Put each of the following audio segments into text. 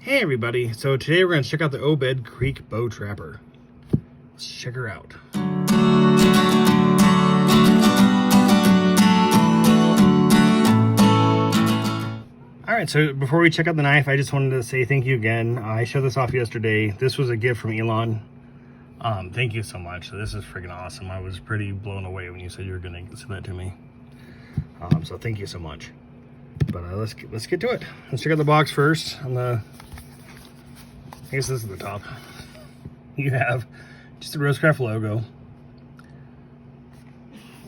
Hey everybody, so today we're going to check out the Obed Creek Bow Trapper. Let's check her out. Alright, so before we check out the knife, I just wanted to say thank you again. I showed this off yesterday. This was a gift from Elon. Thank you so much. This is freaking awesome. I was pretty blown away when you said you were going to send that to me. So thank you so much. But let's get to it. Let's check out the box first. On the, I guess this is the top. You have just the RoseCraft logo.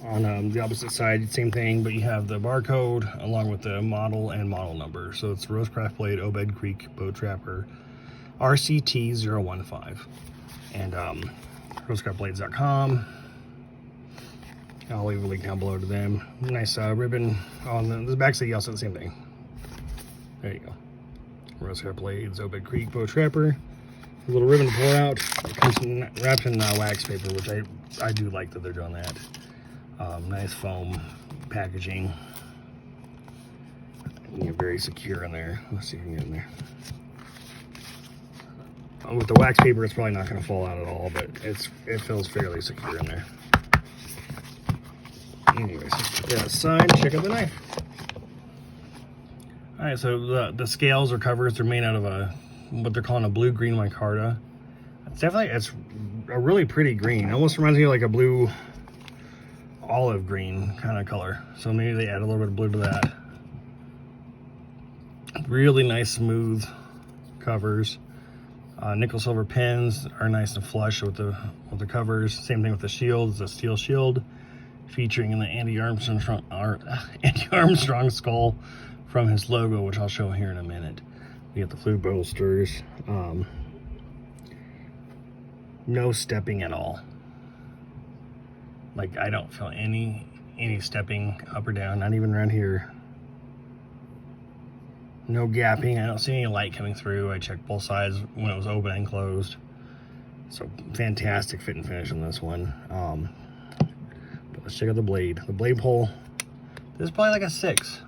On the opposite side, same thing, but you have the barcode along with the model and model number. So it's RoseCraft blade, Obed Creek Bow Trapper, RCT015, and RoseCraftBlades.com. I'll leave a link down below to them. Nice ribbon on the back side. Also the same thing. There you go. RoseCraft blades, Obed Creek Bow Trapper. A little ribbon to pull out. It comes wrapped in wax paper, which I do like that they're doing that. Nice foam packaging. And you're very secure in there. Let's see if we can get in there. With the wax paper, it's probably not going to fall out at all, but it feels fairly secure in there. Anyways, put that aside, check out the knife. Alright, so the scales or covers are made out of what they're calling a blue-green micarta. It's a really pretty green. It almost reminds me of like a blue olive green kind of color. So maybe they add a little bit of blue to that. Really nice smooth covers. Nickel silver pins are nice and flush with the covers. Same thing with the shield. It's a steel shield featuring the Andy Armstrong skull from his logo, which I'll show here in a minute. We got the flute bolsters. No stepping at all. Like, I don't feel any stepping up or down, not even around here. No gapping. I don't see any light coming through. I checked both sides when it was open and closed. So fantastic fit and finish on this one. But let's check out the blade. The blade pull. This is probably like a 6.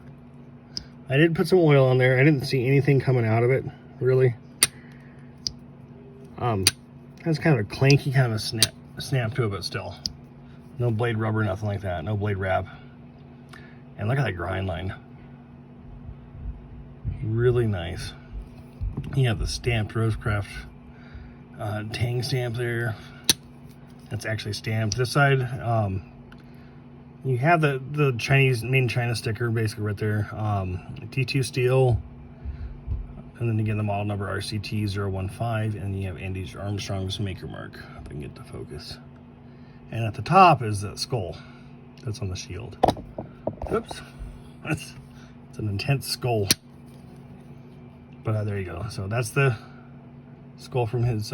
I did put some oil on there. I didn't see anything coming out of it, really. That's kind of a clanky kind of a snap to it, but still. No blade rubber, nothing like that. No blade wrap. And look at that grind line. Really nice. You have the stamped RoseCraft tang stamp there. That's actually stamped. This side, you have the Chinese, made in China sticker basically right there. T2 steel. And then again, the model number RCT015. And you have Andy Armstrong's maker mark. If I can get the focus. And at the top is that skull that's on the shield. Oops. It's an intense skull. But there you go. So that's the skull from his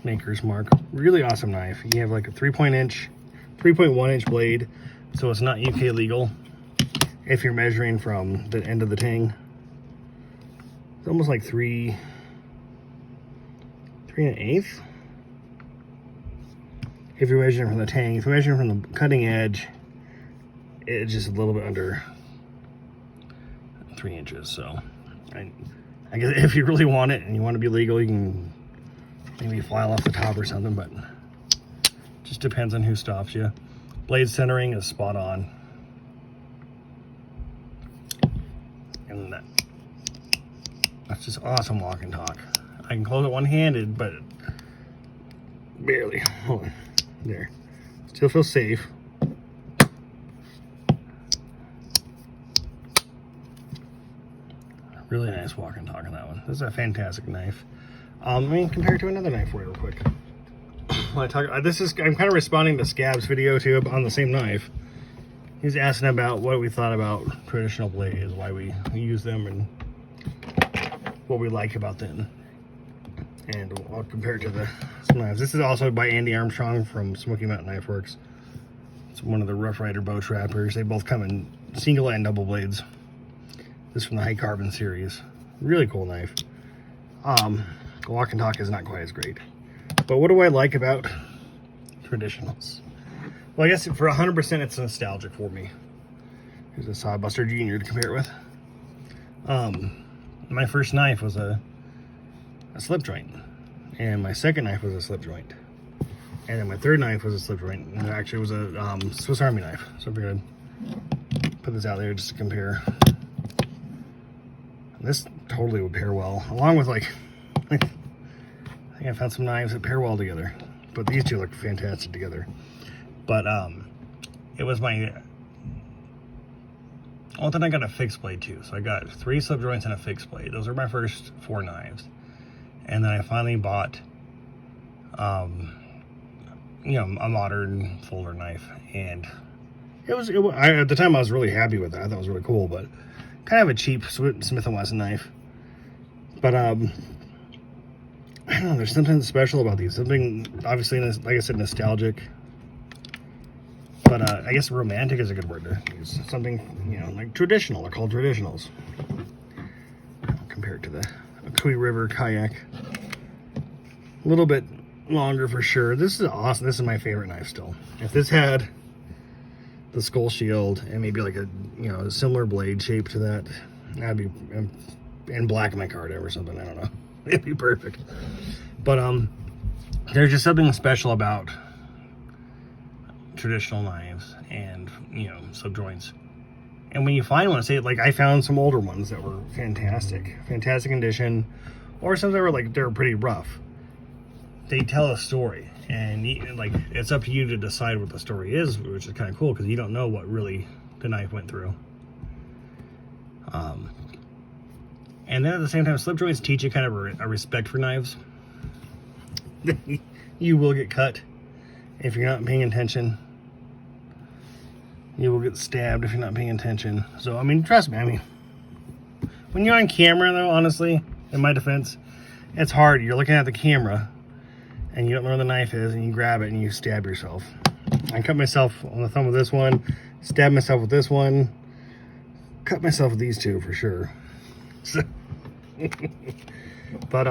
maker's mark. Really awesome knife. You have like a 3.1 inch blade. So it's not UK legal if you're measuring from the end of the tang. It's almost like 3 1/8. If you're measuring from the tang. If you're measuring from the cutting edge, it's just a little bit under 3 inches. So I guess if you really want it and you want to be legal, you can maybe file off the top or something, but just depends on who stops you. Blade centering is spot on. And that's just awesome walk and talk. I can close it one-handed, but barely. Hold on. There. Still feels safe. Really nice walk and talk on that one. This is a fantastic knife. Let me compare it to another knife real quick. When I talk, I'm kind of responding to Scab's video too on the same knife. He's asking about what we thought about traditional blades, why we use them, and what we like about them. And I'll compare it to some knives. This is also by Andy Armstrong from Smoky Mountain Knife Works. It's one of the Rough Rider bow trappers. They both come in single and double blades. This is from the high carbon series. Really cool knife. Walk and talk is not quite as great. But what do I like about traditionals? Well, I guess for 100% it's nostalgic for me. Here's a Sawbuster Jr. to compare it with. My first knife was a a slip joint. And my second knife was a slip joint. And then my third knife was a slip joint. And it actually was a Swiss Army knife. So we're gonna put this out there just to compare. This totally would pair well, along with like, I think I found some knives that pair well together. But these two look fantastic together. But it was my, well, then I got a fixed blade too. So I got 3 slip joints and a fixed blade. Those are my first 4 knives. And then I finally bought, you know, a modern folder knife. And at the time I was really happy with it. I thought it was really cool, but kind of a cheap Smith & Wesson knife. But I don't know, there's something special about these. Something, obviously, like I said, nostalgic. But I guess romantic is a good word to use. Something, you know, like traditional. They're called traditionals. Compared to the Kui River kayak. A little bit longer for sure. This is awesome. This is my favorite knife still. If this had the skull shield and maybe like a, you know, a similar blade shape to that, that'd be in black micarta or something. I don't know. It'd be perfect. But there's just something special about traditional knives and, you know, slip joints. And when you find one, say, like, I found some older ones that were fantastic condition, or some that were like, they're pretty rough. They tell a story, and like, it's up to you to decide what the story is, which is kind of cool because you don't know what really the knife went through. And then at the same time, slip joints teach you kind of a respect for knives. You will get cut if you're not paying attention. You will get stabbed if you're not paying attention. So, I mean, trust me, I mean, when you're on camera, though, honestly, in my defense, it's hard. You're looking at the camera, and you don't know where the knife is, and you grab it, and you stab yourself. I cut myself on the thumb with this one, stabbed myself with this one, cut myself with these two for sure. So, but,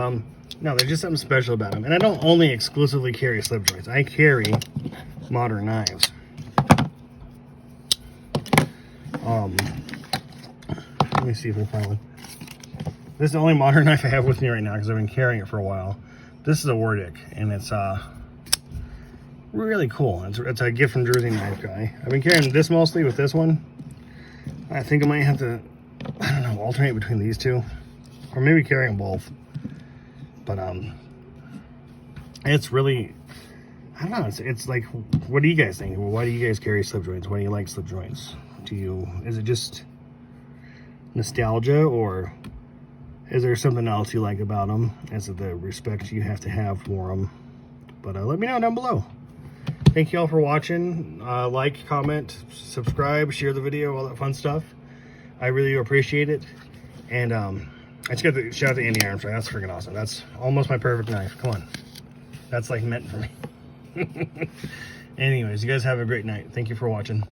no, there's just something special about them. And I don't only exclusively carry slip joints. I carry modern knives. Let me see if I find one. This is the only modern knife I have with me right now because I've been carrying it for a while. This is a Wardick, and it's really cool. It's a gift from Jersey Knife Guy. I've been carrying this mostly with this one. I think I might have to, I don't know, alternate between these two, or maybe carry them both. But it's really, I don't know, it's like, what do you guys think? Why do you guys carry slip joints? Why do you like slip joints? Is it just nostalgia, or is there something else you like about them? Is it the respect you have to have for them? But let me know down below. Thank you all for watching. Like, comment, subscribe, share the video, all that fun stuff. I really appreciate it. And I just got to shout out to Andy Armstrong. That's freaking awesome. That's almost my perfect knife. Come on. That's like meant for me. Anyways, you guys have a great night. Thank you for watching.